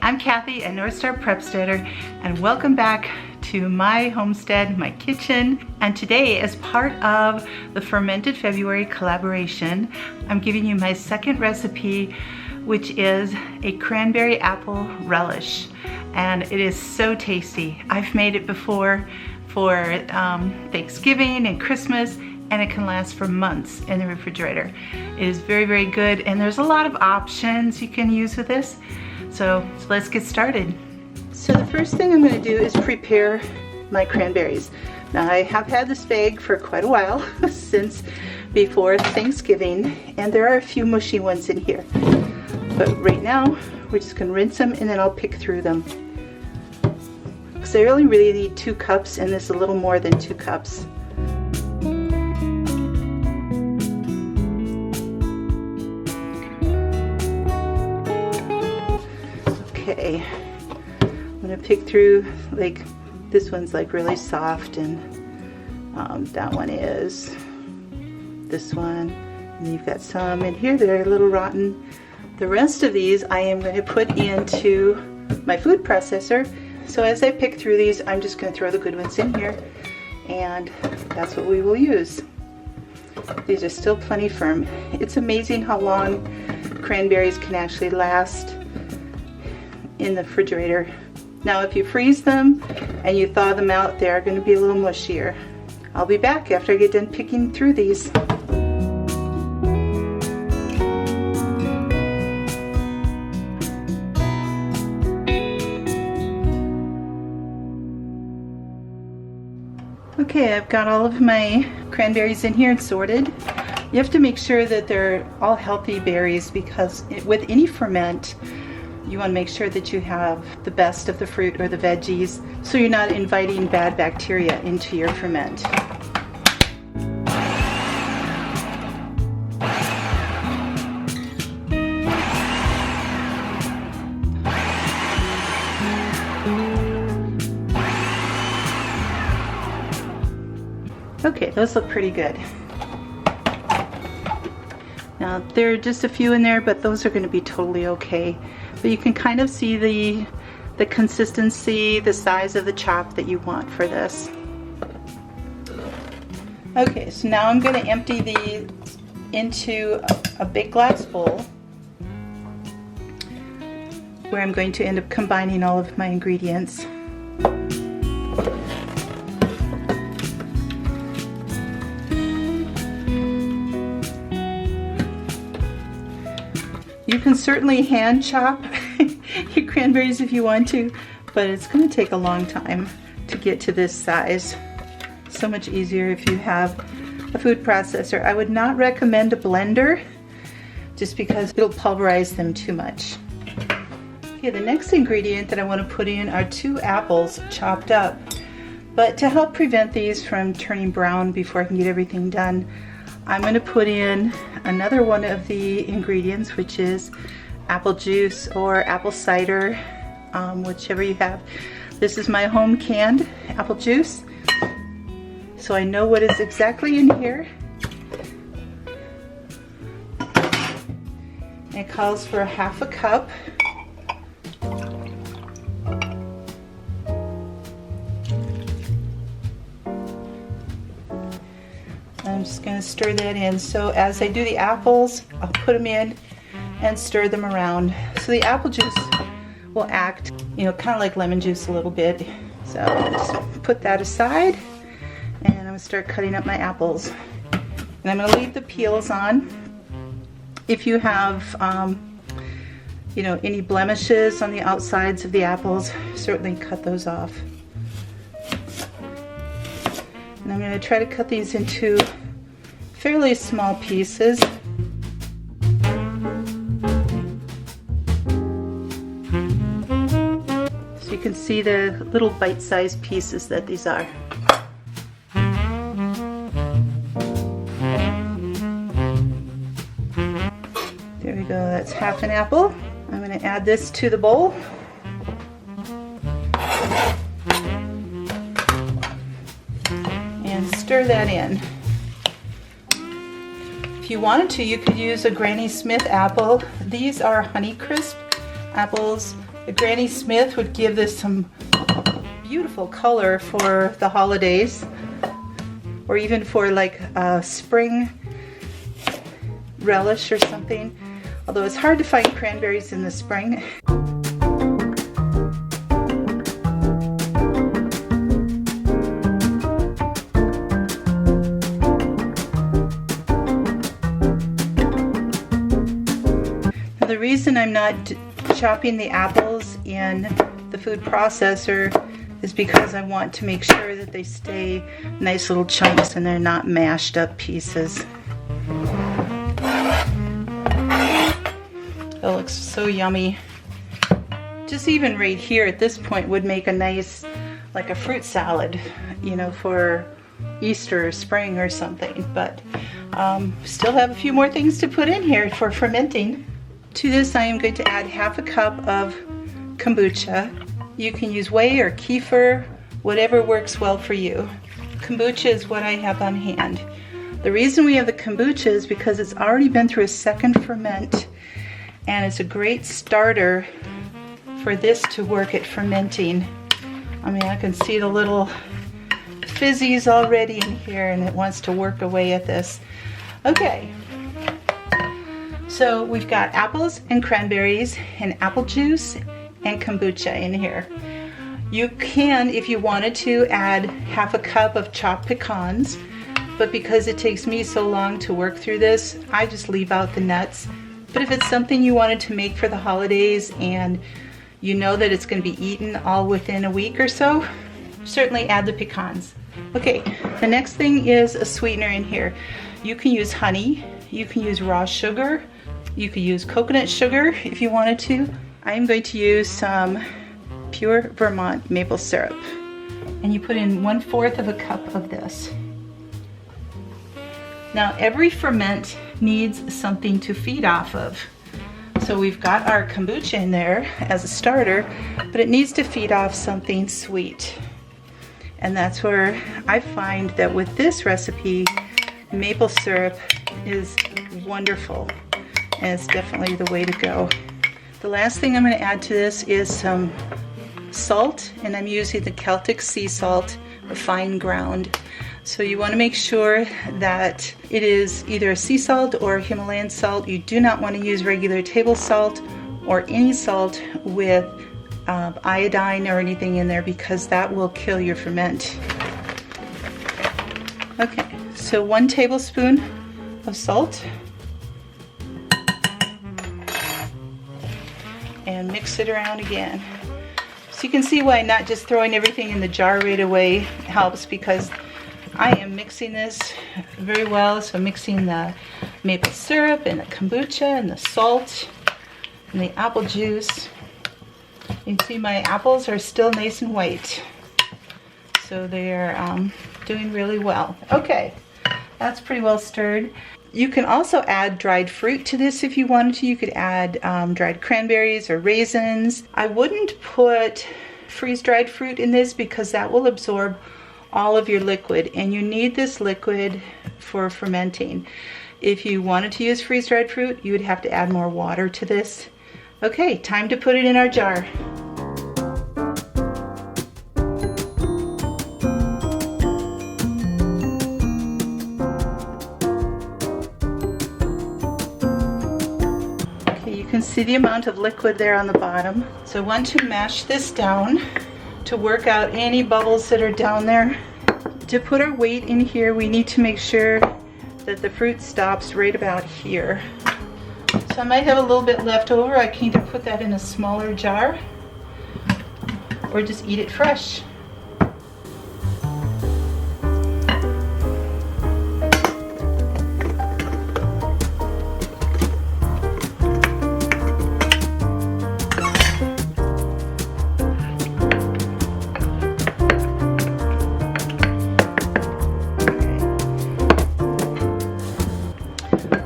I'm Kathy at Northstar Prepsteader, and welcome back to my homestead, my kitchen. And today, as part of the Fermented February collaboration, I'm giving you my second recipe, which is a cranberry apple relish. And it is so tasty. I've made it before for Thanksgiving and Christmas, and it can last for months in the refrigerator. It is very, very good, and there's a lot of options you can use with this. So let's get started. So the first thing I'm going to do is prepare my cranberries. Now I have had this bag for quite a while, since before Thanksgiving, and there are a few mushy ones in here. But right now, we're just going to rinse them and then I'll pick through them. Because I really need 2 cups, and this is a little more than 2 cups. Okay, I'm gonna pick through, like, this one's like really soft, and that one is, this one, and you've got some in here that are a little rotten. The rest of these I am going to put into my food processor. So as I pick through these, I'm just going to throw the good ones in here, and that's what we will use. These are still plenty firm. It's amazing how long cranberries can actually last in the refrigerator. Now if you freeze them and you thaw them out, they are going to be a little mushier. I'll be back after I get done picking through these. Okay, I've got all of my cranberries in here and sorted. You have to make sure that they're all healthy berries, because with any ferment, you want to make sure that you have the best of the fruit or the veggies, so you're not inviting bad bacteria into your ferment. Okay, those look pretty good. Now, there are just a few in there, but those are going to be totally okay. But you can kind of see the consistency, the size of the chop that you want for this. Okay, so now I'm going to empty these into a big glass bowl, where I'm going to end up combining all of my ingredients. You can certainly hand chop your cranberries if you want to, but it's going to take a long time to get to this size. So much easier if you have a food processor. I would not recommend a blender, just because it'll pulverize them too much. Okay, the next ingredient that I want to put in are 2 apples chopped up. But to help prevent these from turning brown before I can get everything done, I'm going to put in another one of the ingredients, which is apple juice or apple cider, whichever you have. This is my home canned apple juice, so I know what is exactly in here. It calls for 1/2 cup. I'm just going to stir that in. So as I do the apples, I'll put them in and stir them around. So the apple juice will act, you know, kind of like lemon juice a little bit. So I'll just put that aside, and I'm going to start cutting up my apples. And I'm going to leave the peels on. If you have, you know, any blemishes on the outsides of the apples, certainly cut those off. And I'm going to try to cut these into fairly small pieces. So you can see the little bite-sized pieces that these are. There we go, that's 1/2 an apple. I'm going to add this to the bowl. And stir that in. If you wanted to, you could use a Granny Smith apple. These are Honeycrisp apples. A Granny Smith would give this some beautiful color for the holidays, or even for like a spring relish or something. Although it's hard to find cranberries in the spring. Now the reason I'm not chopping the apples in the food processor is because I want to make sure that they stay nice little chunks and they're not mashed up pieces. It looks so yummy. Just even right here at this point would make a nice, like a fruit salad, you know, for Easter or spring or something. But still have a few more things to put in here for fermenting. To this I am going to add half a cup of kombucha. You can use whey or kefir, whatever works well for you. Kombucha is what I have on hand. The reason we have the kombucha is because it's already been through a second ferment, and it's a great starter for this to work at fermenting. I mean, I can see the little fizzies already in here, and it wants to work away at this. Okay, so we've got apples and cranberries and apple juice and kombucha in here. You can, if you wanted to, add half a cup of chopped pecans, but because it takes me so long to work through this, I just leave out the nuts. But if it's something you wanted to make for the holidays and you know that it's going to be eaten all within a week or so, certainly add the pecans. Okay, the next thing is a sweetener in here. You can use honey, you can use raw sugar, you could use coconut sugar if you wanted to. I'm going to use some pure Vermont maple syrup. And you put in 1/4 of a cup of this. Now every ferment needs something to feed off of. So we've got our kombucha in there as a starter, but it needs to feed off something sweet. And that's where I find that with this recipe, maple syrup is wonderful. And it's definitely the way to go. The last thing I'm going to add to this is some salt, and I'm using the Celtic sea salt, a fine ground. So you want to make sure that it is either a sea salt or Himalayan salt. You do not want to use regular table salt or any salt with iodine or anything in there, because that will kill your ferment. Okay, so 1 tablespoon of salt. And mix it around again. So you can see why not just throwing everything in the jar right away helps, because I am mixing this very well. So mixing the maple syrup and the kombucha and the salt and the apple juice. You can see my apples are still nice and white. So they're doing really well. Okay, that's pretty well stirred. You can also add dried fruit to this if you wanted to. You could add dried cranberries or raisins. I wouldn't put freeze-dried fruit in this because that will absorb all of your liquid, and you need this liquid for fermenting. If you wanted to use freeze-dried fruit, you would have to add more water to this. Okay, time to put it in our jar. You can see the amount of liquid there on the bottom. So I want to mash this down to work out any bubbles that are down there. To put our weight in here, we need to make sure that the fruit stops right about here. So I might have a little bit left over. I can either put that in a smaller jar or just eat it fresh.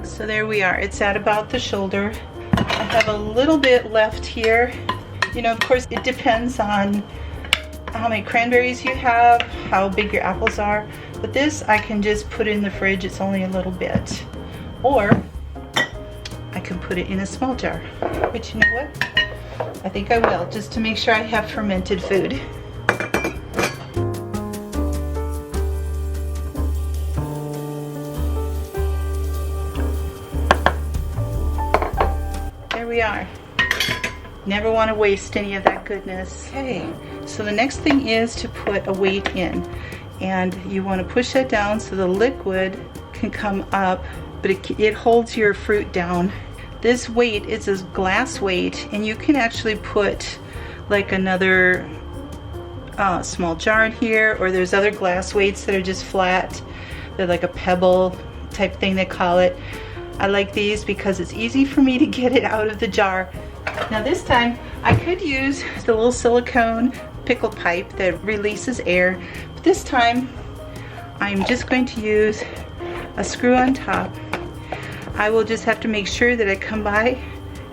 So there we are. It's at about the shoulder. I have a little bit left here. You know, of course, it depends on how many cranberries you have, how big your apples are. But this I can just put in the fridge. It's only a little bit. Or I can put it in a small jar. But you know what? I think I will, just to make sure I have fermented food. There we are. Never want to waste any of that goodness. Okay, so the next thing is to put a weight in. And you want to push that down so the liquid can come up, but it holds your fruit down. This weight is a glass weight, and you can actually put like another small jar in here, or there's other glass weights that are just flat. They're like a pebble type thing, they call it. I like these because it's easy for me to get it out of the jar. Now this time I could use the little silicone pickle pipe that releases air, but this time I'm just going to use a screw on top. I will just have to make sure that I come by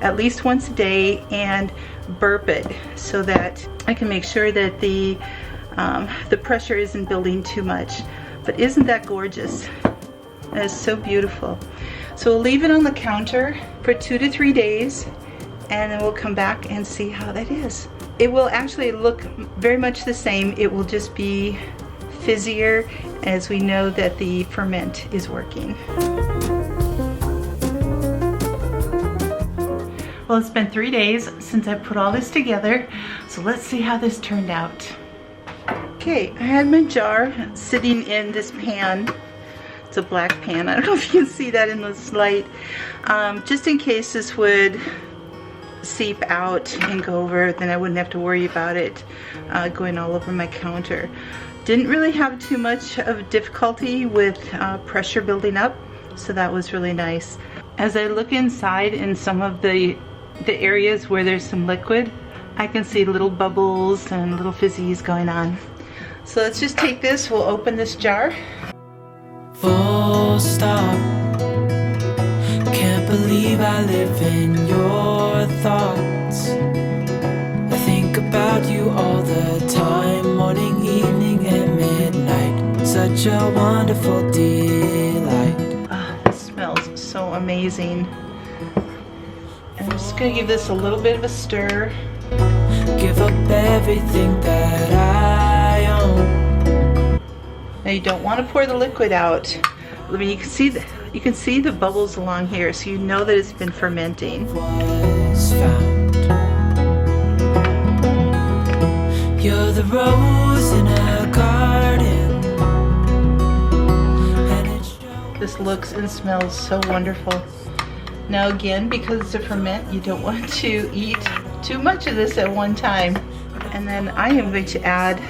at least once a day and burp it so that I can make sure that the pressure isn't building too much. But isn't that gorgeous? That is so beautiful. So we'll leave it on the counter for 2 to 3 days, and then we'll come back and see how that is. It will actually look very much the same. It will just be fizzier as we know that the ferment is working. Well, it's been 3 days since I put all this together, so let's see how this turned out. Okay, I had my jar sitting in this pan. It's a black pan. I don't know if you can see that in this light. Just in case this would seep out and go over, then I wouldn't have to worry about it going all over my counter. Didn't really have too much of difficulty with pressure building up, so that was really nice. As I look inside in some of the areas where there's some liquid, I can see little bubbles and little fizzies going on. So let's just take this, we'll open this jar. Full stop. Can't believe I live in your thoughts. I think about you all the time, morning, evening, and midnight. Such a wonderful delight. Oh, this smells so amazing. And I'm just gonna give this a little bit of a stir. Give up everything that I own. Now you don't want to pour the liquid out. I mean, you can see the bubbles along here, so you know that it's been fermenting. Was found. You're the rose in a garden. And it shows. This looks and smells so wonderful. Now again, because it's a ferment, you don't want to eat too much of this at one time. And then I am going to add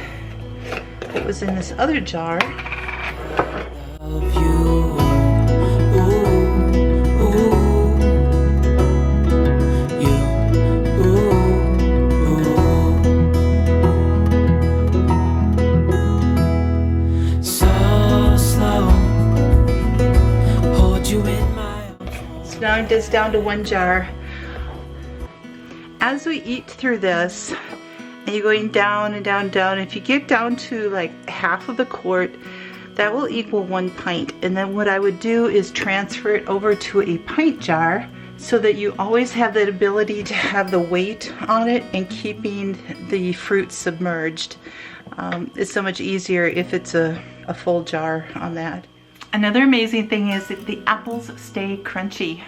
what was in this other jar. Of you. Ooh, ooh. You. Ooh, ooh. So slow. Hold you in my arms. So now I'm just down to 1 jar. As we eat through this, and you're going down and down and down, if you get down to like half of the quart, that will equal 1 pint. And then what I would do is transfer it over to a pint jar so that you always have that ability to have the weight on it and keeping the fruit submerged. It's so much easier if it's a full jar on that. Another amazing thing is that the apples stay crunchy.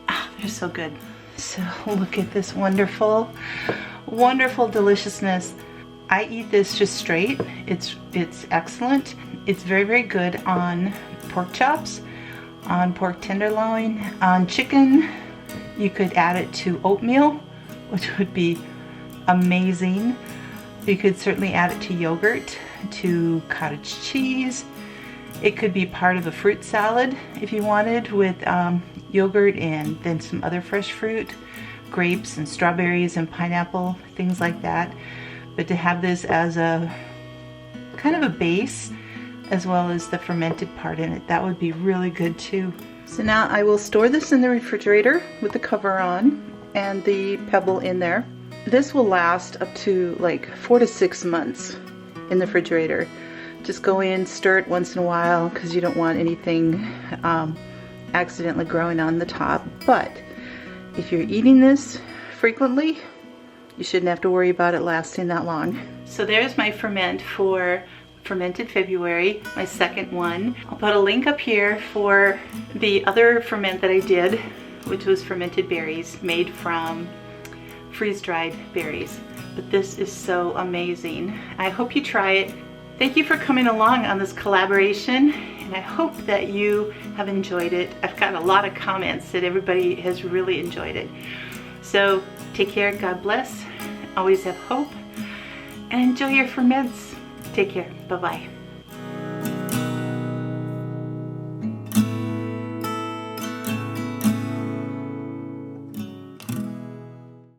Ah, they're so good. So look at this wonderful, wonderful deliciousness. I eat this just straight. It's excellent. It's very, very good on pork chops, on pork tenderloin, on chicken. You could add it to oatmeal, which would be amazing. You could certainly add it to yogurt, to cottage cheese. It could be part of a fruit salad if you wanted, with yogurt and then some other fresh fruit, grapes and strawberries and pineapple, things like that. But to have this as a kind of a base, as well as the fermented part in it, that would be really good too. So now I will store this in the refrigerator with the cover on and the pebble in there. This will last up to like 4 to 6 months in the refrigerator. Just go in, stir it once in a while, because you don't want anything accidentally growing on the top. But if you're eating this frequently, you shouldn't have to worry about it lasting that long. So there's my ferment for Fermented February, my second one. I'll put a link up here for the other ferment that I did, which was fermented berries made from freeze-dried berries. But this is so amazing. I hope you try it. Thank you for coming along on this collaboration, and I hope that you have enjoyed it. I've got a lot of comments that everybody has really enjoyed it. So take care, God bless, always have hope, and enjoy your ferments. Take care, bye-bye.